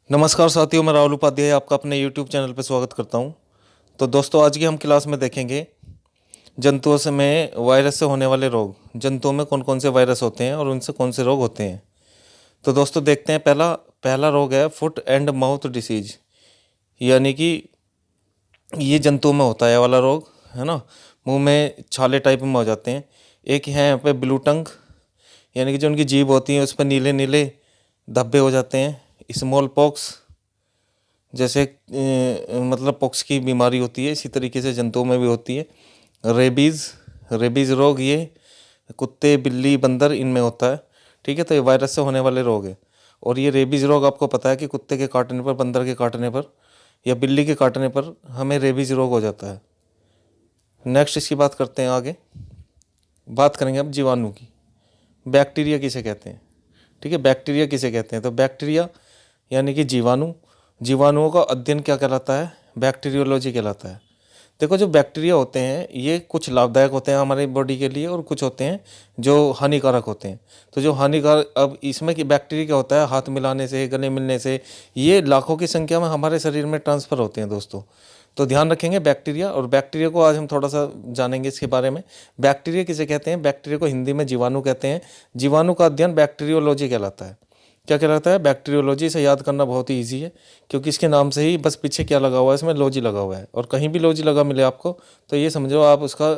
नमस्कार साथियों, मैं राहुल उपाध्याय आपका अपने यूट्यूब चैनल पर स्वागत करता हूं। तो दोस्तों, आज की हम क्लास में देखेंगे जंतुओं से में वायरस से होने वाले रोग। जंतुओं में कौन कौन से वायरस होते हैं और उनसे कौन से रोग होते हैं। तो दोस्तों देखते हैं, पहला पहला रोग है फुट एंड माउथ डिसीज, यानी कि ये जंतुओं में होता है ये वाला रोग, है ना। मुंह में छाले टाइप में हो जाते हैं। एक है यहाँ पे ब्लू टंग, यानी कि जो उनकी जीभ होती है उस पर नीले नीले धब्बे हो जाते हैं। स्मॉल पॉक्स, जैसे मतलब पॉक्स की बीमारी होती है, इसी तरीके से जंतुओं में भी होती है। रेबीज़, रेबीज़ रोग ये कुत्ते, बिल्ली, बंदर इनमें होता है। ठीक है, तो ये वायरस से होने वाले रोग है। और ये रेबीज़ रोग आपको पता है कि कुत्ते के काटने पर, बंदर के काटने पर या बिल्ली के काटने पर हमें रेबीज़ रोग हो जाता है। नेक्स्ट इसकी बात करते हैं आगे। बात करेंगे अब जीवाणु की। बैक्टीरिया किसे कहते हैं? ठीक है, बैक्टीरिया किसे कहते हैं? तो बैक्टीरिया यानी कि जीवाणु, जीवाणुओं का अध्ययन क्या कहलाता है? बैक्टीरियोलॉजी कहलाता है। देखो, जो बैक्टीरिया होते हैं ये कुछ लाभदायक होते हैं हमारे बॉडी के लिए और कुछ होते हैं जो हानिकारक होते हैं। तो जो हानिकारक, अब इसमें कि बैक्टीरिया क्या होता है, हाथ मिलाने से, गले मिलने से ये लाखों की संख्या में हमारे शरीर में ट्रांसफ़र होते हैं दोस्तों। तो ध्यान रखेंगे बैक्टीरिया। और बैक्टीरिया को आज हम थोड़ा सा जानेंगे इसके बारे में। बैक्टीरिया किसे कहते हैं? बैक्टीरिया को हिंदी में जीवाणु कहते हैं। जीवाणु का अध्ययन बैक्टीरियोलॉजी कहलाता है। क्या कहलाता है? बैक्टीरियोलॉजी। से याद करना बहुत ही ईजी है, क्योंकि इसके नाम से ही बस पीछे क्या लगा हुआ है, इसमें लॉजी लगा हुआ है। और कहीं भी लॉजी लगा मिले आपको तो ये समझो आप उसका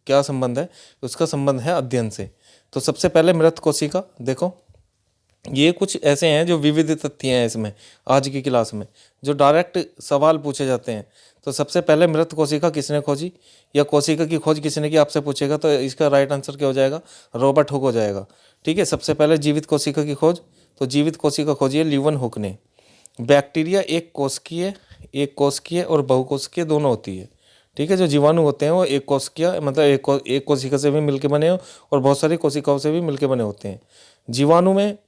क्या संबंध है। उसका संबंध है अध्ययन से। तो सबसे पहले मृत कोशिका। देखो, ये कुछ ऐसे हैं जो विविध तथ्य हैं इसमें आज की क्लास में, जो डायरेक्ट सवाल पूछे जाते हैं। तो सबसे पहले मृत कोशिका किसने खोजी, या कोशिका की खोज किसने की आपसे पूछेगा तो इसका राइट आंसर क्या हो जाएगा? रॉबर्ट हुक हो जाएगा। ठीक है, सबसे पहले जीवित कोशिका की खोज, तो जीवित कोशिका खोजी है ल्यूवन हुक ने। बैक्टीरिया एक कोशिकीय और बहुकोशिकीय दोनों होती है। ठीक है, जो जीवाणु होते हैं वो एक कोशिकीय मतलब एक कोशिका से भी मिलकर बने और बहुत सारी कोशिकाओं से भी मिलकर बने होते हैं। जीवाणु में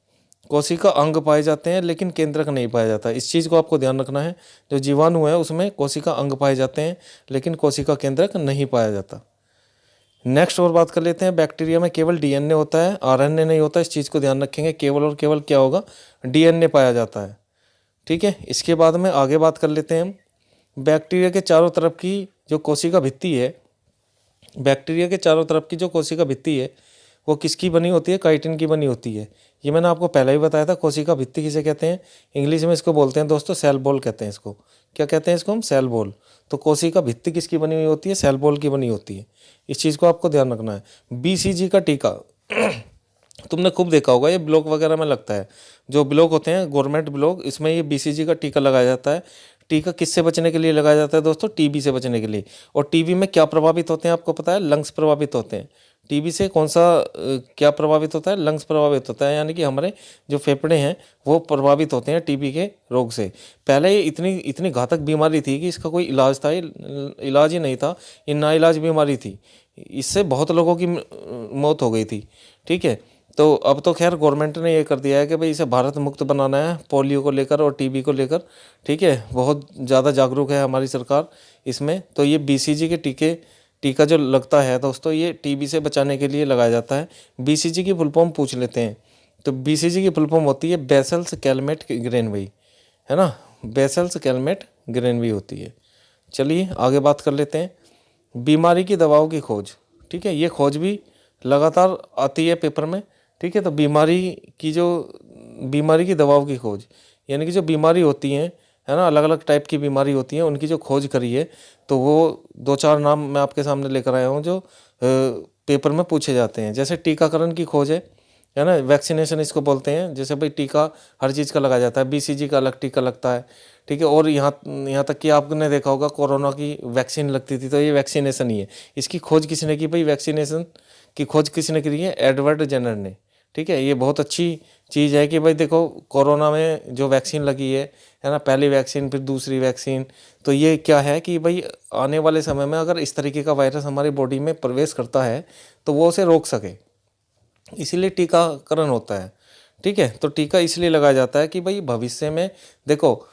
कोशिका अंग पाए जाते हैं लेकिन केंद्रक नहीं पाया जाता। इस चीज़ को आपको ध्यान रखना है। जो जीवाणु है उसमें कोशिका अंग पाए जाते हैं लेकिन कोशिका केंद्रक नहीं पाया जाता। नेक्स्ट और बात कर लेते हैं। बैक्टीरिया में केवल डीएनए होता है, आरएनए नहीं होता। इस चीज़ को ध्यान रखेंगे, केवल और केवल क्या होगा? डीएनए पाया जाता है। ठीक है, इसके बाद में आगे बात कर लेते हैं हम। बैक्टीरिया के चारों तरफ की जो कोशिका भित्ति है, बैक्टीरिया के चारों तरफ की जो कोशिका भित्ति है वो किसकी बनी होती है? काइटिन की बनी होती है। ये मैंने आपको पहले ही बताया था। कोशिका भित्ति किसे कहते हैं? इंग्लिश में इसको बोलते हैं दोस्तों सेल बॉल कहते हैं इसको। क्या कहते हैं इसको हम? Cell wall. तो कोशिका भित्ति किसकी बनी हुई होती है? सेल बॉल की बनी होती है। इस चीज़ को आपको ध्यान रखना है। बीसीजी का टीका तुमने खूब देखा होगा, ये ब्लॉक वगैरह में लगता है। जो ब्लॉक होते हैं गवर्नमेंट ब्लॉक, इसमें ये बीसीजी का टीका लगाया जाता है। टीका किससे बचने के लिए लगाया जाता है दोस्तों? टीबी से बचने के लिए। और टीबी में क्या प्रभावित होते हैं आपको पता है? लंग्स प्रभावित होते हैं। टीबी से कौन सा क्या प्रभावित होता है? लंग्स प्रभावित होता है, यानी कि हमारे जो फेफड़े हैं वो प्रभावित होते हैं टीबी के रोग से। पहले ये इतनी इतनी घातक बीमारी थी कि इसका कोई इलाज था, इलाज ही नहीं था। ये नाइलाज बीमारी थी। इससे बहुत लोगों की मौत हो गई थी। ठीक है, तो अब तो खैर गवर्नमेंट ने ये कर दिया है कि भाई इसे भारत मुक्त बनाना है पोलियो को लेकर और टीबी को लेकर। ठीक है, बहुत ज़्यादा जागरूक है हमारी सरकार इसमें। तो ये बीसीजी के टीका जो लगता है दोस्तों, ये टीबी से बचाने के लिए लगाया जाता है। बीसीजी की फुल फॉर्म पूछ लेते हैं। तो बीसीजी की फुल फॉर्म होती है बेसल्स कैलमेट ग्रेनवी, है ना। बेसल्स कैलमेट ग्रेनवी होती है। चलिए आगे बात कर लेते हैं। बीमारी की दवाओं की खोज। ठीक है, ये खोज भी लगातार आती है पेपर में। ठीक है, तो बीमारी की दवाओं की खोज, यानी कि जो बीमारी होती हैं, है ना, अलग अलग टाइप की बीमारी होती हैं, उनकी जो खोज करी है। तो वो दो चार नाम मैं आपके सामने लेकर आया हूँ जो पेपर में पूछे जाते हैं। जैसे टीकाकरण की खोज है ना, वैक्सीनेशन इसको बोलते हैं। जैसे भाई टीका हर चीज़ का लगाया जाता है, बीसीजी का अलग टीका लगता है। ठीक है, और यहाँ तक कि आपने देखा होगा कोरोना की वैक्सीन लगती थी, तो ये वैक्सीनेशन ही है। इसकी खोज किसने की भाई? वैक्सीनेशन की खोज किसने करी है? एडवर्ड जेनर ने। ठीक है, ये बहुत अच्छी चीज़ है कि भाई देखो कोरोना में जो वैक्सीन लगी है ना, पहली वैक्सीन फिर दूसरी वैक्सीन। तो ये क्या है कि भाई आने वाले समय में अगर इस तरीके का वायरस हमारी बॉडी में प्रवेश करता है तो वो उसे रोक सके, इसीलिए टीकाकरण होता है। ठीक है, तो टीका इसलिए लगाया जाता है कि भाई भविष्य में देखो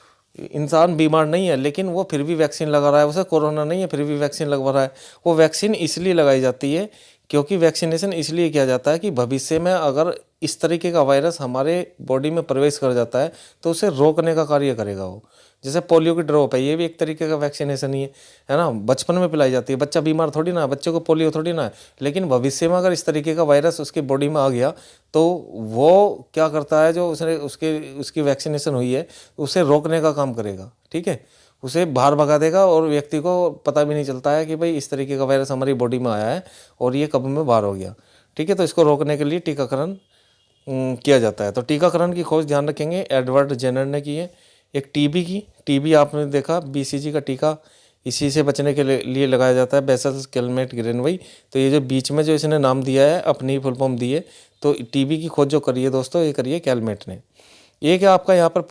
इंसान बीमार नहीं है लेकिन वो फिर भी वैक्सीन लगा रहा है। उसे कोरोना नहीं है फिर भी वैक्सीन लगवा रहा है। वो वैक्सीन इसलिए लगाई जाती है क्योंकि वैक्सीनेशन इसलिए किया जाता है कि भविष्य में अगर इस तरीके का वायरस हमारे बॉडी में प्रवेश कर जाता है तो उसे रोकने का कार्य करेगा वो। जैसे पोलियो की ड्रॉप है, ये भी एक तरीके का वैक्सीनेशन ही है ना, बचपन में पिलाई जाती है। बच्चा बीमार थोड़ी ना है, बच्चे को पोलियो थोड़ी ना है, लेकिन भविष्य में अगर इस तरीके का वायरस उसकी बॉडी में आ गया तो वो क्या करता है, जो उसने उसकी वैक्सीनेशन हुई है उसे रोकने का काम करेगा। ठीक है, उसे बाहर भगा देगा और व्यक्ति को पता भी नहीं चलता है कि भाई इस तरीके का वायरस हमारी बॉडी में आया है और ये कब में बाहर हो गया। ठीक है, तो इसको रोकने के लिए टीकाकरण किया जाता है। तो टीकाकरण की खोज ध्यान रखेंगे एडवर्ड जेनर ने की है। एक टीबी आपने देखा, बीसीजी का टीका इसी से बचने के लिए लगाया जाता है, बेसल्स कैलमेट ग्रेनवाई। तो ये जो बीच में जो इसने नाम दिया है अपनी फुल फॉर्म दी है, तो टीबी की खोज जो करी है दोस्तों, ये करी है कैलमेट ने। एक है आपका यहाँ पर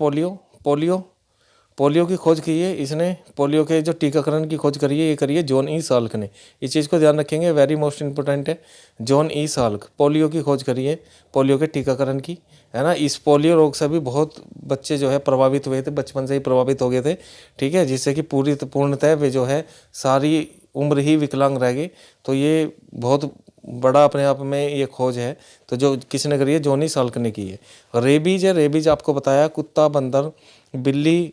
पोलियो की खोज की है इसने, पोलियो के जो टीकाकरण की खोज करी है ये करी है जॉन ई साल्क ने। इस चीज़ को ध्यान रखेंगे, वेरी मोस्ट इंपॉर्टेंट है। जॉन ई साल्क पोलियो की खोज करी है, पोलियो के टीकाकरण की, है ना। इस पोलियो रोग से भी बहुत बच्चे जो है प्रभावित हुए थे, बचपन से ही प्रभावित हो गए थे। ठीक है, जिससे कि पूर्णतः वे जो है सारी उम्र ही विकलांग रह गए। तो ये बहुत बड़ा अपने आप में ये खोज है। तो जो किसने करी है, जॉन ई साल्क ने की है। रेबीज है, रेबीज आपको बताया कुत्ता, बंदर, बिल्ली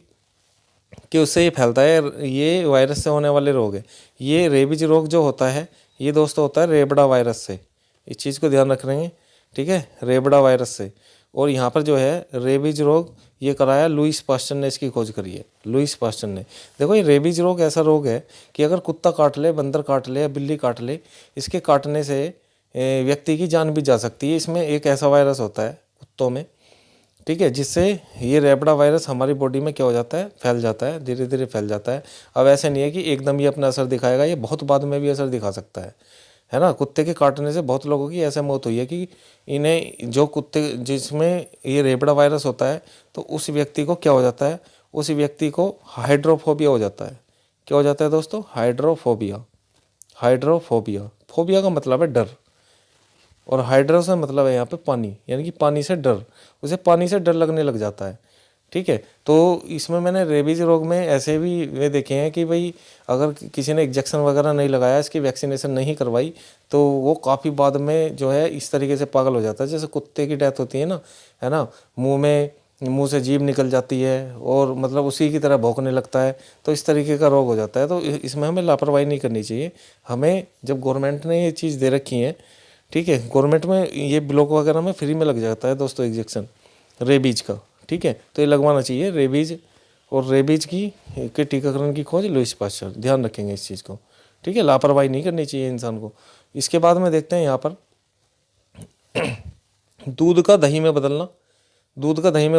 कि उससे ये फैलता है, ये वायरस से होने वाले रोग है। ये रेबीज रोग जो होता है ये दोस्तों होता है रेबडा वायरस से, इस चीज़ को ध्यान रख रहे हैं। ठीक है, रेबडा वायरस से। और यहाँ पर जो है रेबीज रोग ये कराया लुईस पास्चर ने, इसकी खोज करी है लुईस पास्चर ने। देखो ये रेबीज रोग ऐसा रोग है कि अगर कुत्ता काट ले, बंदर काट ले या बिल्ली काट ले, इसके काटने से व्यक्ति की जान भी जा सकती है। इसमें एक ऐसा वायरस होता है कुत्तों में, ठीक है, जिससे ये रेबडा वायरस हमारी बॉडी में क्या हो जाता है, फैल जाता है, धीरे धीरे फैल जाता है। अब ऐसे नहीं है कि एकदम ये अपना असर दिखाएगा, ये बहुत बाद में भी असर दिखा सकता है ना। कुत्ते के काटने से बहुत लोगों की ऐसे मौत हुई है कि इन्हें जो कुत्ते जिसमें ये रेबडा वायरस होता है तो उस व्यक्ति को क्या हो जाता है, उस व्यक्ति को हाइड्रोफोबिया हो जाता है। क्या हो जाता है दोस्तों, हाइड्रोफोबिया। फोबिया का मतलब है डर, और हाइड्रो से मतलब है यहाँ पे पानी, यानी कि पानी से डर, उसे पानी से डर लगने लग जाता है। ठीक है, तो इसमें मैंने रेबीज रोग में ऐसे भी वे देखे हैं कि भाई अगर किसी ने इंजेक्शन वगैरह नहीं लगाया, इसकी वैक्सीनेशन नहीं करवाई, तो वो काफ़ी बाद में जो है इस तरीके से पागल हो जाता है। जैसे कुत्ते की डेथ होती है ना, है ना, मुंह से जीभ निकल जाती है और मतलब उसी की तरह भौंकने लगता है, तो इस तरीके का रोग हो जाता है। तो इसमें हमें लापरवाही नहीं करनी चाहिए। हमें जब गवर्नमेंट ने ये चीज़ दे रखी है, ठीक है, गवर्नमेंट में ये ब्लॉक वगैरह में फ्री में लग जाता है दोस्तों इंजेक्शन रेबीज का। ठीक है, तो ये लगवाना चाहिए रेबीज, और रेबीज के टीकाकरण की खोज लुईस पास्चर, ध्यान रखेंगे इस चीज़ को। ठीक है, लापरवाही नहीं करनी चाहिए इंसान को। इसके बाद में देखते हैं यहाँ पर दूध का दही में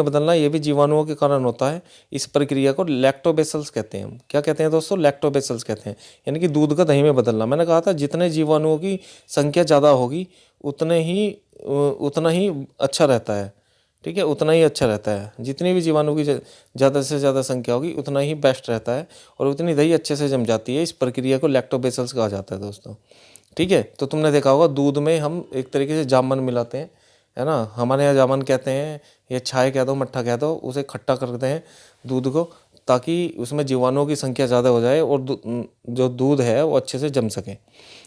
बदलना, ये भी जीवाणुओं के कारण होता है। इस प्रक्रिया को लैक्टोबैसिलस कहते हैं। हम क्या कहते हैं दोस्तों, लैक्टोबैसिलस कहते हैं, यानी कि दूध का दही में बदलना। मैंने कहा था जितने जीवाणुओं की संख्या ज़्यादा होगी उतना ही अच्छा रहता है। ठीक है, उतना ही अच्छा रहता है। जितनी भी जीवाणु की ज़्यादा से ज़्यादा संख्या होगी उतना ही बेस्ट रहता है, और उतनी दही अच्छे से जम जाती है। इस प्रक्रिया को लैक्टोबैसिलस कहा जाता है दोस्तों। ठीक है, तो तुमने देखा होगा दूध में हम एक तरीके से जामन मिलाते हैं, है ना। हमारे यहाँ जामन कहते हैं, ये छाय कह दो, मट्ठा कह दो, उसे खट्टा करते हैं दूध को, ताकि उसमें जीवाणुओं की संख्या ज़्यादा हो जाए और जो दूध है वो अच्छे से जम सके।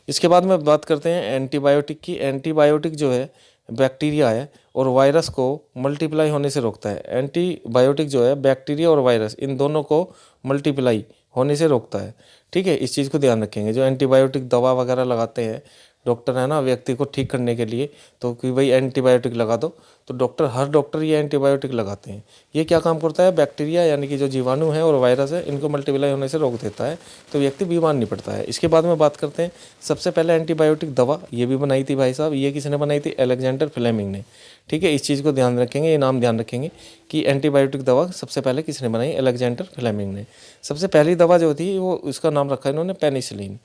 इसके बाद में बात करते हैं एंटीबायोटिक की। एंटीबायोटिक जो है बैक्टीरिया है और वायरस को मल्टीप्लाई होने से रोकता है। एंटीबायोटिक जो है बैक्टीरिया और वायरस इन दोनों को मल्टीप्लाई होने से रोकता है। ठीक है, इस चीज़ को ध्यान रखेंगे। जो एंटीबायोटिक दवा वगैरह लगाते हैं डॉक्टर, है ना, व्यक्ति को ठीक करने के लिए, तो कि भाई एंटीबायोटिक लगा दो, तो हर डॉक्टर ये एंटीबायोटिक लगाते हैं। ये क्या काम करता है, बैक्टीरिया यानी कि जो जीवाणु है और वायरस है इनको मल्टीप्लाई होने से रोक देता है, तो व्यक्ति बीमार नहीं पड़ता है। इसके बाद में बात करते हैं सबसे पहले एंटीबायोटिक दवा ये भी बनाई थी भाई साहब। ये किसने बनाई थी, अलेक्जेंडर फ्लेमिंग ने। ठीक है, इस चीज़ को ध्यान रखेंगे, ये नाम ध्यान रखेंगे कि एंटीबायोटिक दवा सबसे पहले किसने बनाई, अलेक्जेंडर फ्लेमिंग ने। सबसे पहली दवा जो थी वो उसका नाम रखा इन्होंने पेनिसिलिन।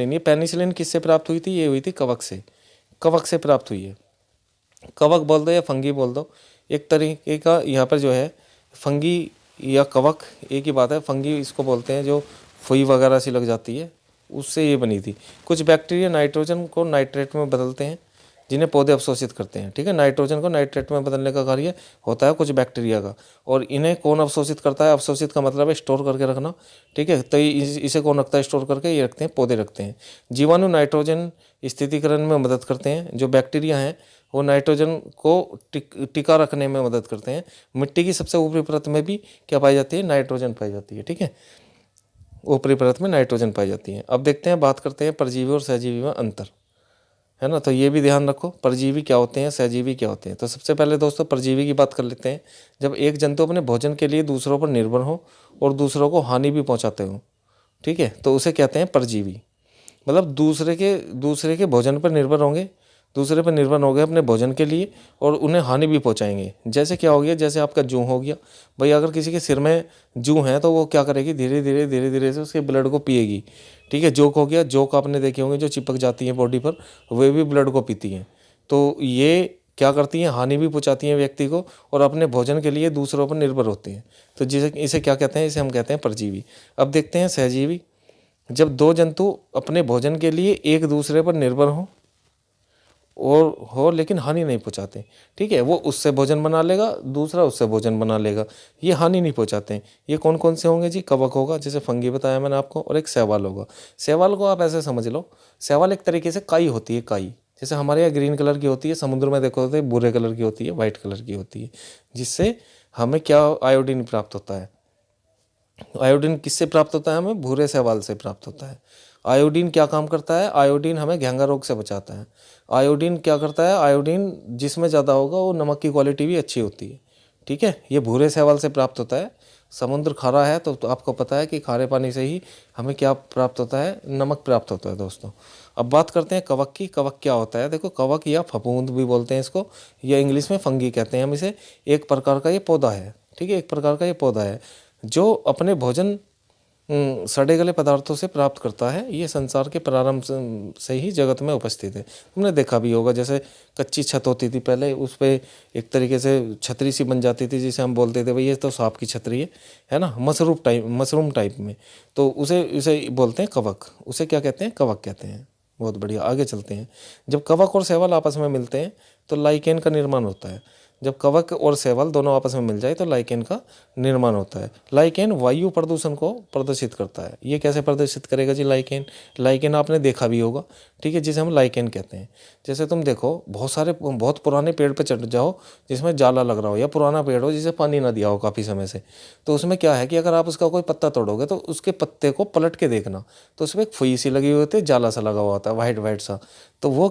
ये पेनिसिलिन किससे प्राप्त हुई थी, ये हुई थी कवक से प्राप्त हुई है। कवक बोल दो या फंगी बोल दो, एक तरीके का यहाँ पर जो है फंगी या कवक एक ही बात है। फंगी इसको बोलते हैं जो फुई वगैरह सी लग जाती है, उससे ये बनी थी। कुछ बैक्टीरिया नाइट्रोजन को नाइट्रेट में बदलते हैं, जिन्हें पौधे अवशोषित करते हैं। ठीक है, नाइट्रोजन को नाइट्रेट में बदलने का कार्य होता है कुछ बैक्टीरिया का, और इन्हें कौन अवशोषित करता है? अवशोषित का मतलब है स्टोर करके रखना। ठीक है, तो इसे कौन रखता है स्टोर करके? ये रखते हैं, पौधे रखते हैं। जीवाणु नाइट्रोजन स्थितिकरण में मदद करते हैं। जो बैक्टीरिया हैं वो नाइट्रोजन को टिका रखने में मदद करते हैं। मिट्टी की सबसे ऊपरी परत में भी क्या पाई जाती है? नाइट्रोजन पाई जाती है। ठीक है, ऊपरी परत में नाइट्रोजन पाई जाती है। अब देखते हैं, बात करते हैं परजीवी और सहजीवी में अंतर, है ना। तो ये भी ध्यान रखो, परजीवी क्या होते हैं, सहजीवी क्या होते हैं। तो सबसे पहले दोस्तों परजीवी की बात कर लेते हैं। जब एक जंतु अपने भोजन के लिए दूसरों पर निर्भर हो और दूसरों को हानि भी पहुंचाते हो, ठीक है, तो उसे कहते हैं परजीवी। मतलब दूसरे के भोजन पर निर्भर होंगे, दूसरे पर निर्भर हो गए अपने भोजन के लिए, और उन्हें हानि भी पहुंचाएंगे। जैसे क्या हो गया? जैसे आपका जूं हो गया भाई, अगर किसी के सिर में जूं है तो वो क्या करेगी? धीरे धीरे से उसके ब्लड को पिएगी। ठीक है, जोक हो गया, जोक आपने देखे होंगे जो चिपक जाती है बॉडी पर, वे भी ब्लड को पीती हैं। तो ये क्या करती हैं? हानि भी पहुंचाती हैं व्यक्ति को, और अपने भोजन के लिए दूसरों पर निर्भर होती हैं। तो जिसे इसे क्या कहते हैं? इसे हम कहते हैं परजीवी। अब देखते हैं सहजीवी। जब दो जंतु अपने भोजन के लिए एक दूसरे पर निर्भर हों और हो लेकिन हानि नहीं पहुंचाते। ठीक है, वो उससे भोजन बना लेगा, दूसरा उससे भोजन बना लेगा, ये हानि नहीं पहुंचाते हैं। ये कौन कौन से होंगे जी? कवक होगा, जैसे फंगी बताया मैंने आपको, और एक शैवाल होगा। शैवाल को आप ऐसे समझ लो, शैवाल एक तरीके से काई होती है, काई। जैसे हमारे यहाँ ग्रीन कलर की होती है, समुद्र में देखो तो भूरे कलर की होती है, वाइट कलर की होती है, जिससे हमें क्या आयोडीन प्राप्त होता है। आयोडीन किससे प्राप्त होता है? हमें भूरे शैवाल से प्राप्त होता है। आयोडीन क्या काम करता है? आयोडीन हमें घेंगा रोग से बचाता है। आयोडीन क्या करता है? आयोडीन जिसमें ज़्यादा होगा वो नमक की क्वालिटी भी अच्छी होती है। ठीक है, ये भूरे शैवाल से प्राप्त होता है। समुद्र खारा है तो आपको पता है कि खारे पानी से ही हमें क्या प्राप्त होता है? नमक प्राप्त होता है दोस्तों। अब बात करते हैं कवक की। कवक क्या होता है? देखो, कवक या फफूंद भी बोलते हैं इसको, या इंग्लिश में फंगी कहते हैं हम इसे। एक प्रकार का ये पौधा है। ठीक है, एक प्रकार का ये पौधा है जो अपने भोजन सड़े गले पदार्थों से प्राप्त करता है। ये संसार के प्रारंभ से ही जगत में उपस्थित है। तुमने देखा भी होगा, जैसे कच्ची छत होती थी पहले, उस पर एक तरीके से छतरी सी बन जाती थी, जिसे हम बोलते थे भाई ये तो सांप की छतरी है ना, मशरूम टाइप में। तो उसे बोलते हैं कवक। उसे क्या कहते हैं? कवक कहते हैं। बहुत बढ़िया, आगे चलते हैं। जब कवक और शैवाल आपस में मिलते हैं तो लाइकेन का निर्माण होता है। जब कवक और शैवाल दोनों आपस में मिल जाए तो लाइकेन का निर्माण होता है। लाइकेन वायु प्रदूषण को प्रदर्शित करता है। ये कैसे प्रदर्शित करेगा जी? लाइकेन आपने देखा भी होगा, ठीक है, जिसे हम लाइकेन कहते हैं। जैसे तुम देखो, बहुत पुराने पेड़ पर चढ़ जाओ जिसमें जाला लग रहा हो, या पुराना पेड़ हो जिसे पानी ना दिया हो काफ़ी समय से, तो उसमें क्या है कि अगर आप उसका कोई पत्ता तोड़ोगे तो उसके पत्ते को पलट के देखना, तो उसमें एक फुई सी लगी हुई होती है, जाला सा लगा हुआ होता है, वाइट वाइट सा। तो वो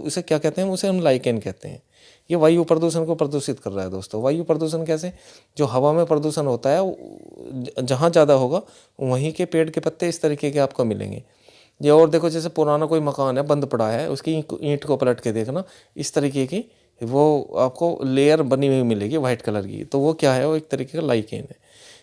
उसे क्या कहते हैं? उसे हम लाइकेन कहते हैं। ये वायु प्रदूषण को प्रदूषित कर रहा है दोस्तों। वायु प्रदूषण कैसे? जो हवा में प्रदूषण होता है जहाँ ज़्यादा होगा वहीं के पेड़ के पत्ते इस तरीके के आपको मिलेंगे। ये और देखो, जैसे पुराना कोई मकान है बंद पड़ा है, उसकी ईंट को पलट के देखना, इस तरीके की वो आपको लेयर बनी हुई मिलेगी वाइट कलर की। तो वो क्या है? वो एक तरीके का लाइकेन है।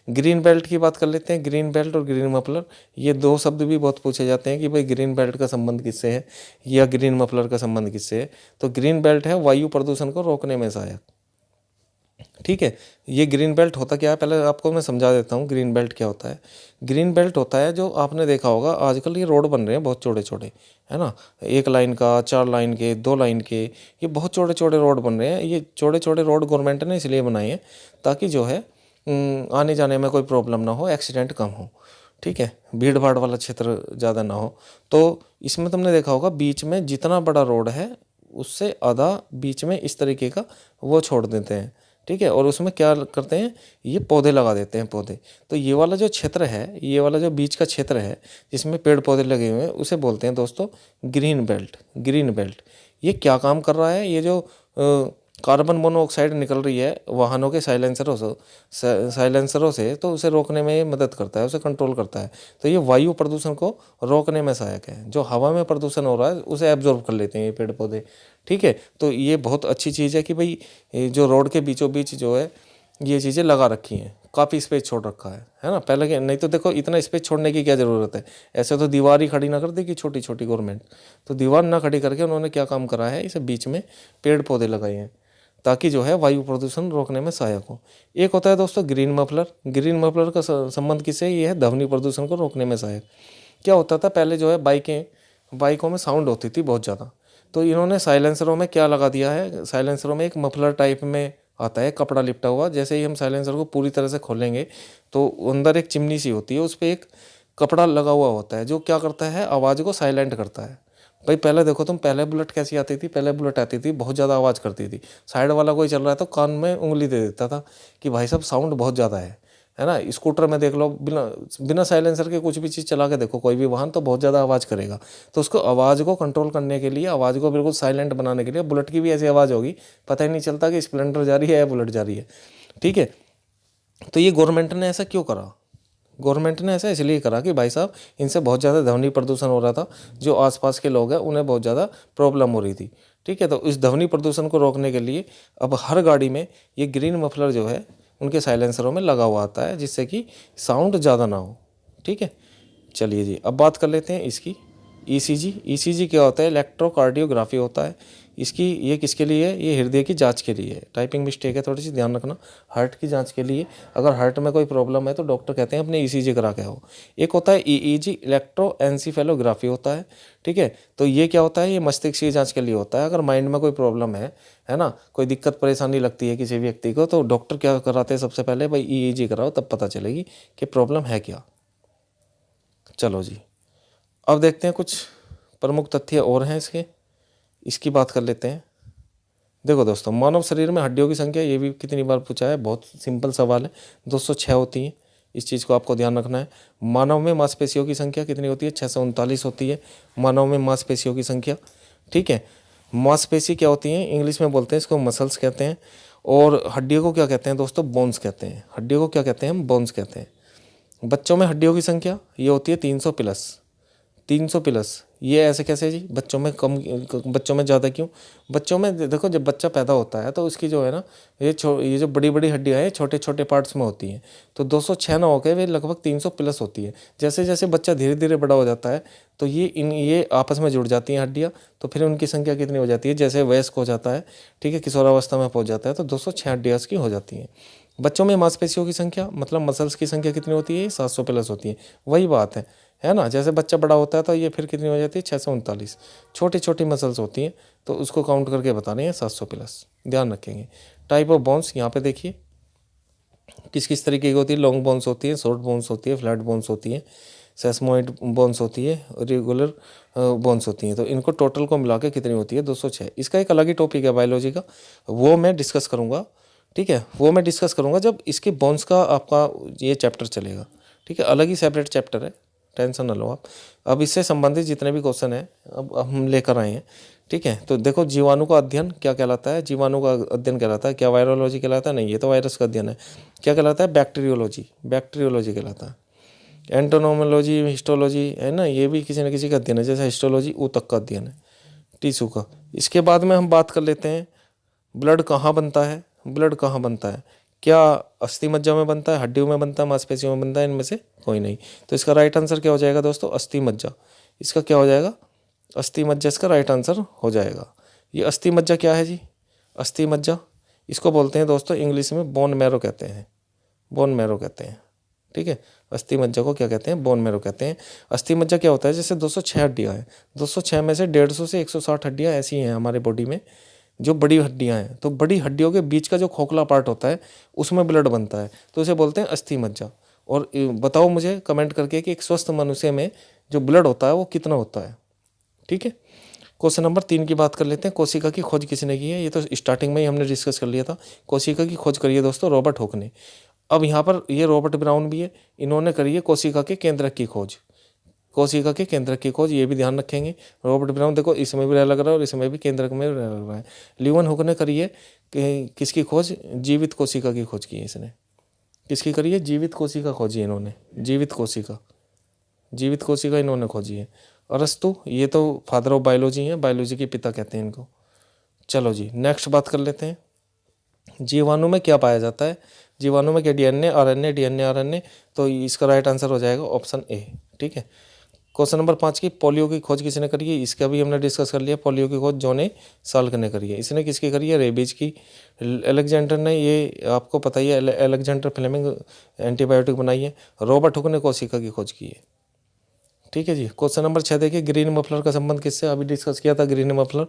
ग्रीन बेल्ट की बात कर लेते हैं। ग्रीन बेल्ट और ग्रीन मफलर, ये दो शब्द भी बहुत पूछे जाते हैं कि भाई ग्रीन बेल्ट का संबंध किससे है या ग्रीन मफलर का संबंध किससे है। तो ग्रीन बेल्ट है वायु प्रदूषण को रोकने में सहायक। ठीक है, ये ग्रीन बेल्ट होता क्या है? पहले आपको मैं समझा देता हूँ ग्रीन बेल्ट क्या होता है। ग्रीन बेल्ट होता है, जो आपने देखा होगा आजकल ये रोड बन रहे हैं बहुत छोटे छोटे, है ना, 1 लाइन का, 4 लाइन के, 2 लाइन के, ये बहुत छोटे छोटे रोड बन रहे हैं। ये छोटे छोटे रोड गवर्नमेंट ने इसलिए बनाए हैं ताकि जो है आने जाने में कोई प्रॉब्लम ना हो, एक्सीडेंट कम हो। ठीक है, भीड़ भाड़ वाला क्षेत्र ज़्यादा ना हो। तो इसमें तुमने देखा होगा बीच में जितना बड़ा रोड है उससे आधा बीच में इस तरीके का वो छोड़ देते हैं। ठीक है, और उसमें क्या करते हैं? ये पौधे लगा देते हैं, पौधे। तो ये वाला जो क्षेत्र है, ये वाला जो बीच का क्षेत्र है जिसमें पेड़ पौधे लगे हुए हैं, उसे बोलते हैं दोस्तों ग्रीन बेल्ट। ग्रीन बेल्ट ये क्या काम कर रहा है? ये जो कार्बन मोनोऑक्साइड निकल रही है वाहनों के साइलेंसरों से, तो उसे रोकने में ये मदद करता है, उसे कंट्रोल करता है। तो ये वायु प्रदूषण को रोकने में सहायक है। जो हवा में प्रदूषण हो रहा है उसे एब्जॉर्ब कर लेते हैं ये पेड़ पौधे। ठीक है, तो ये बहुत अच्छी चीज़ है कि भाई जो रोड के बीचों बीच जो है ये चीज़ें लगा रखी हैं, काफ़ी स्पेस छोड़ रखा है ना। पहले के नहीं तो देखो, इतना स्पेस छोड़ने की क्या ज़रूरत है? ऐसे तो दीवार ही खड़ी ना कर देगी छोटी छोटी गवर्नमेंट। तो दीवार ना खड़ी करके उन्होंने क्या काम करा है? इसे बीच में पेड़ पौधे लगाए हैं ताकि जो है वायु प्रदूषण रोकने में सहायक हो। एक होता है दोस्तों ग्रीन मफलर। ग्रीन मफलर का संबंध किससे? ये है ध्वनि प्रदूषण को रोकने में सहायक। क्या होता था पहले जो है बाइकों में साउंड होती थी बहुत ज़्यादा, तो इन्होंने साइलेंसरों में क्या लगा दिया है, साइलेंसरों में एक मफलर टाइप में आता है कपड़ा लिपटा हुआ। जैसे ही हम साइलेंसर को पूरी तरह से खोलेंगे तो अंदर एक चिमनी सी होती है, उस पर एक कपड़ा लगा हुआ होता है जो क्या करता है, आवाज़ को साइलेंट करता है। भाई पहले देखो तुम, पहले बुलेट कैसी आती थी, पहले बुलेट आती थी बहुत ज़्यादा आवाज़ करती थी, साइड वाला कोई चल रहा है तो कान में उंगली दे देता था कि भाई साहब साउंड बहुत ज़्यादा है ना। स्कूटर में देख लो, बिना बिना साइलेंसर के कुछ भी चीज़ चला के देखो, कोई भी वाहन, तो बहुत ज़्यादा आवाज़ करेगा। तो उसको आवाज़ को कंट्रोल करने के लिए, आवाज़ को बिल्कुल साइलेंट बनाने के लिए बुलेट की भी ऐसी आवाज़ होगी, पता ही नहीं चलता कि स्प्लेंडर जा रही है या बुलेट जा रही है। ठीक है, तो ये गवर्नमेंट ने ऐसा क्यों करा, गवर्नमेंट ने ऐसा इसलिए करा कि भाई साहब इनसे बहुत ज़्यादा ध्वनि प्रदूषण हो रहा था, जो आसपास के लोग हैं उन्हें बहुत ज़्यादा प्रॉब्लम हो रही थी। ठीक है, तो इस ध्वनि प्रदूषण को रोकने के लिए अब हर गाड़ी में ये ग्रीन मफलर जो है उनके साइलेंसरों में लगा हुआ आता है, जिससे कि साउंड ज़्यादा ना हो। ठीक है, चलिए जी, अब बात कर लेते हैं इसकी ईसीजी। ईसीजी क्या होता है, इलेक्ट्रोकार्डियोग्राफी होता है इसकी। ये किसके लिए है, ये हृदय की जांच के लिए है। टाइपिंग मिस्टेक है थोड़ी सी, ध्यान रखना। हार्ट की जांच के लिए, अगर हार्ट में कोई प्रॉब्लम है तो डॉक्टर कहते हैं अपने ईसीजी करा के आओ। एक होता है ईईजी, इलेक्ट्रोएन्सेफेलोग्राफी होता है। ठीक है, तो ये क्या होता है, ये मस्तिष्क की जांच के लिए होता है। अगर माइंड में कोई प्रॉब्लम है ना, कोई दिक्कत परेशानी लगती है किसी व्यक्ति को, तो डॉक्टर क्या कराते हैं, सबसे पहले भाई ईईजी कराओ, तब पता चलेगी कि प्रॉब्लम है क्या। चलो जी, अब देखते हैं कुछ प्रमुख तथ्य और हैं इसकी बात कर लेते हैं। देखो दोस्तों, मानव शरीर में हड्डियों की संख्या, ये भी कितनी बार पूछा है, बहुत सिंपल सवाल है, 206 होती हैं। इस चीज़ को आपको ध्यान रखना है। मानव में मांसपेशियों की संख्या कितनी होती है, 639 होती है मानव में मांसपेशियों की संख्या। ठीक है, मांसपेशी क्या होती है, इंग्लिश में बोलते हैं इसको मसल्स कहते हैं। और हड्डियों को क्या कहते हैं दोस्तों, बोन्स कहते हैं। हड्डियों को क्या कहते हैं हम, बोन्स कहते हैं। बच्चों में हड्डियों की संख्या ये होती है 300 प्लस। 300 प्लस, ये ऐसे कैसे जी, बच्चों में कम, बच्चों में ज़्यादा क्यों। बच्चों में देखो, जब बच्चा पैदा होता है तो उसकी जो है ना, ये जो बड़ी बड़ी हड्डियाँ हैं छोटे छोटे पार्ट्स में होती हैं। तो 206 ना होकर वे लगभग 300 प्लस होती है। जैसे जैसे बच्चा धीरे धीरे बड़ा हो जाता है तो ये आपस में जुड़ जाती हैं हड्डियाँ। तो फिर उनकी संख्या कितनी हो जाती है, जैसे वयस्क हो जाता है, ठीक है, किशोरावस्था में पहुँच जाता है, तो 206 हड्डियाँ उसकी हो जाती हैं। बच्चों में मांसपेशियों की संख्या, मतलब मसल्स की संख्या कितनी होती है, 700 प्लस होती है। वही बात है ना। जैसे बच्चा बड़ा होता है तो ये फिर कितनी हो जाती है, 639। छोटी छोटी मसल्स होती हैं तो उसको काउंट करके बतानी है 700 प्लस, ध्यान रखेंगे। टाइप ऑफ बोन्स यहाँ पे देखिए किस किस तरीके की होती है। लॉन्ग बोन्स होती है, शॉर्ट बोन्स होती है, फ्लैट बोन्स होती है, सेस्मोइड बोन्स होती है, रेगुलर बोन्स होती हैं। तो इनको टोटल को मिला के कितनी होती है, 206। इसका एक अलग ही टॉपिक है बायोलॉजी का, वो मैं डिस्कस करूँगा। ठीक है, वो मैं डिस्कस करूँगा जब इसके बोन्स का आपका ये चैप्टर चलेगा। ठीक है, अलग ही सेपरेट चैप्टर है, टेंशन ना लो आप। अब इससे संबंधित जितने भी क्वेश्चन हैं अब हम लेकर आए हैं। ठीक है, तो देखो, जीवाणु का अध्ययन क्या कहलाता है, जीवाणु का अध्ययन कहलाता है, क्या वायरोलॉजी कहलाता है, नहीं, ये तो वायरस का अध्ययन है। क्या कहलाता है, बैक्टीरियोलॉजी, बैक्टीरियोलॉजी कहलाता है। एंटोनोमोलॉजी, हिस्टोलॉजी है ना, ये भी किसी न किसी का अध्ययन है, जैसे हिस्टोलॉजी ऊतक का अध्ययन है, टिश्यू का। इसके बाद में हम बात कर लेते हैं, ब्लड कहाँ बनता है, ब्लड कहाँ बनता है, क्या अस्थि मज्जा में बनता है, हड्डियों में बनता है, मांसपेशियों में बनता है, इनमें से कोई नहीं। तो इसका राइट आंसर क्या हो जाएगा दोस्तों, अस्थि मज्जा। इसका क्या हो जाएगा, अस्थि मज्जा इसका राइट आंसर हो जाएगा। ये अस्थि मज्जा क्या है जी, अस्थि मज्जा इसको बोलते हैं दोस्तों इंग्लिश में बोन मैरो कहते हैं, बोन मैरो कहते हैं। ठीक है, अस्थि मज्जा को क्या कहते हैं, बोन मैरो कहते हैं। अस्थि मज्जा क्या होता है, जैसे 206 हड्डियाँ हैं, 206 में से 150 से 160 हड्डियाँ ऐसी हैं हमारे बॉडी में जो बड़ी हड्डियाँ हैं। तो बड़ी हड्डियों के बीच का जो खोखला पार्ट होता है उसमें ब्लड बनता है, तो उसे बोलते हैं अस्थि मज्जा। और बताओ मुझे कमेंट करके कि एक स्वस्थ मनुष्य में जो ब्लड होता है वो कितना होता है। ठीक है, क्वेश्चन नंबर 3 की बात कर लेते हैं। कोशिका की खोज किसने की है, ये तो स्टार्टिंग में ही हमने डिस्कस कर लिया था। कोशिका की खोज करी है दोस्तों रॉबर्ट हुक ने। अब यहाँ पर ये रॉबर्ट ब्राउन भी है, इन्होंने करी है कोशिका के केंद्रक की खोज, कोशिका के केंद्रक की खोज, ये भी ध्यान रखेंगे। रॉबर्ट ब्राउन देखो इसमें भी लग रहा है और इसमें भी केंद्रक में लग रहा है। ल्यूवन हुक ने करी है कि किसकी खोज, जीवित कोशिका की खोज की है इसने। किसकी करी है, जीवित कोशिका खोजी है इन्होंने, जीवित कोशिका, जीवित कोशिका इन्होंने खोजी है। अरस्तु, ये तो फादर ऑफ बायोलॉजी हैं, बायोलॉजी के पिता कहते हैं इनको। चलो जी, नेक्स्ट बात कर लेते हैं, जीवाणु में क्या पाया जाता है। जीवाणु में क्या, डीएनए आरएनए, डीएनए आरएनए। तो इसका राइट आंसर हो जाएगा ऑप्शन ए। ठीक है, क्वेश्चन नंबर 5 की पोलियो की खोज किसने करी है, इसका भी हमने डिस्कस कर लिया। पोलियो की खोज जॉन साल्क ने करी है। इसने किसकी करी है, रेबीज की, अलेक्जेंडर ने, ये आपको पता ही है, अलेक्जेंडर फ्लेमिंग एंटीबायोटिक बनाई है। रॉबर्ट हुक ने कोशिका की खोज की है। ठीक है जी। क्वेश्चन नंबर 6 देखिए, ग्रीन मफलर का संबंध किससे? अभी डिस्कस किया था ग्रीन मफलर।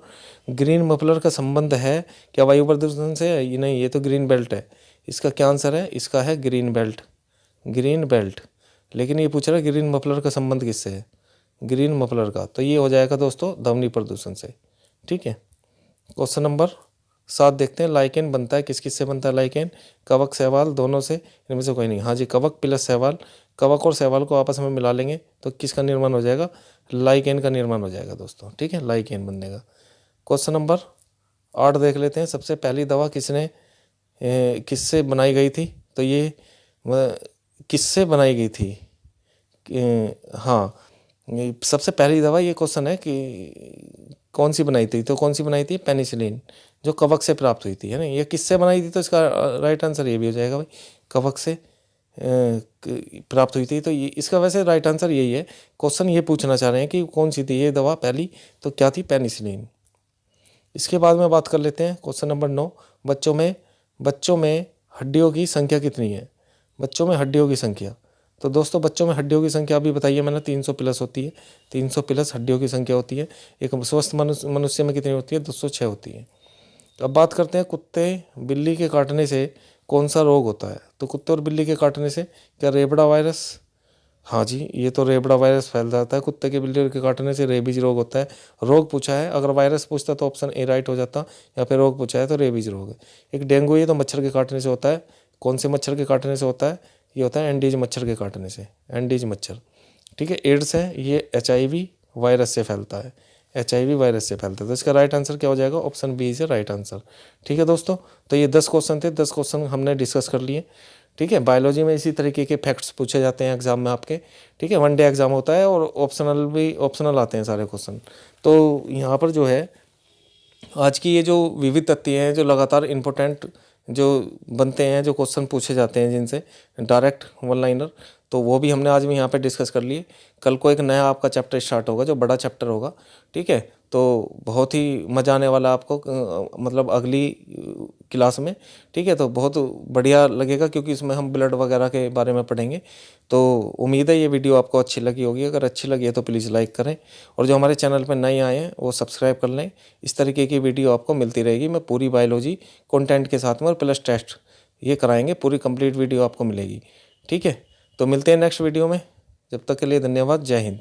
ग्रीन मफलर का संबंध है क्या वायु प्रदूषण से? ये नहीं, ये तो ग्रीन बेल्ट है। इसका क्या आंसर है? इसका है ग्रीन बेल्ट, ग्रीन बेल्ट। लेकिन ये पूछ रहा है ग्रीन मफलर का संबंध किससे है? ग्रीन मफलर का, तो ये हो जाएगा दोस्तों ध्वनि प्रदूषण से। ठीक है। क्वेश्चन नंबर 7 देखते हैं, लाइकेन बनता है किस किस से बनता है लाइकेन? कवक, शैवाल, दोनों से, इनमें से कोई नहीं। हाँ जी, कवक प्लस शैवाल। कवक और शैवाल को आपस में मिला लेंगे तो किसका निर्माण हो जाएगा? लाइकेन का निर्माण हो जाएगा दोस्तों। ठीक है, लाइकेन बनेगा। क्वेश्चन नंबर 8 देख लेते हैं, सबसे पहली दवा किससे बनाई गई थी? तो ये किससे बनाई गई थी? हाँ, सबसे पहली दवा, ये क्वेश्चन है कि कौन सी बनाई थी? तो कौन सी बनाई थी? पेनिसिलिन, जो कवक से प्राप्त हुई थी, है ना। ये किससे बनाई थी? तो इसका राइट आंसर ये भी हो जाएगा भाई, कवक से प्राप्त हुई थी। तो ये इसका वैसे राइट आंसर यही है। क्वेश्चन ये पूछना चाह रहे हैं कि कौन सी थी ये दवा पहली, तो क्या थी? पेनिसिलिन। इसके बाद में बात कर लेते हैं क्वेश्चन नंबर 9, बच्चों में हड्डियों की संख्या कितनी है? बच्चों में हड्डियों की संख्या, तो दोस्तों बच्चों में हड्डियों की संख्या अभी बताइए मैंने, 300 प्लस होती है। 300 प्लस हड्डियों की संख्या होती है। एक स्वस्थ मनुष्य में कितनी होती है? 206 होती है। अब बात करते हैं, कुत्ते बिल्ली के काटने से कौन सा रोग होता है? तो कुत्ते और बिल्ली के काटने से क्या रेबड़ा वायरस? हाँ जी, ये तो रेबड़ा वायरस फैल जाता है कुत्ते के बिल्ली के काटने से, रेबीज रोग होता है। रोग पूछा है, अगर वायरस पूछता तो ऑप्शन ए राइट हो जाता, या फिर रोग पूछा है तो रेबीज रोग है। एक डेंगू, ये तो मच्छर के काटने से होता है। कौन से मच्छर के काटने से होता है? ये होता है एंडीज मच्छर के काटने से, एंडीज मच्छर। ठीक है। एड्स है, ये HIV वायरस से फैलता है, HIV वायरस से फैलता है। तो इसका राइट आंसर क्या हो जाएगा? Option B is right answer. ठीक है दोस्तों, तो ये 10 क्वेश्चन थे, 10 क्वेश्चन हमने डिस्कस कर लिए। ठीक है, बायोलॉजी में इसी तरीके के फैक्ट्स पूछे जाते हैं एग्जाम में आपके। ठीक है, 1 डे एग्जाम होता है और ऑप्शनल आते हैं सारे क्वेश्चन। तो यहाँ पर जो है आज की ये जो विविध तथ्य हैं, जो लगातार इम्पोर्टेंट जो बनते हैं, जो क्वेश्चन पूछे जाते हैं जिनसे डायरेक्ट वन लाइनर, तो वो भी हमने आज भी यहाँ पे डिस्कस कर लिए। कल को एक नया आपका चैप्टर स्टार्ट होगा, जो बड़ा चैप्टर होगा। ठीक है, तो बहुत ही मज़ा आने वाला आपको, मतलब अगली क्लास में। ठीक है, तो बहुत बढ़िया लगेगा क्योंकि इसमें हम ब्लड वगैरह के बारे में पढ़ेंगे। तो उम्मीद है ये वीडियो आपको अच्छी लगी होगी। अगर अच्छी लगी है तो प्लीज़ लाइक करें, और जो हमारे चैनल पर नए आए हैं वो सब्सक्राइब कर लें। इस तरीके की वीडियो आपको मिलती रहेगी। मैं पूरी बायोलॉजी कंटेंट के साथ में और प्लस टेस्ट ये कराएंगे, पूरी कंप्लीट वीडियो आपको मिलेगी। ठीक है, तो मिलते हैं नेक्स्ट वीडियो में। जब तक के लिए धन्यवाद, जय हिंद।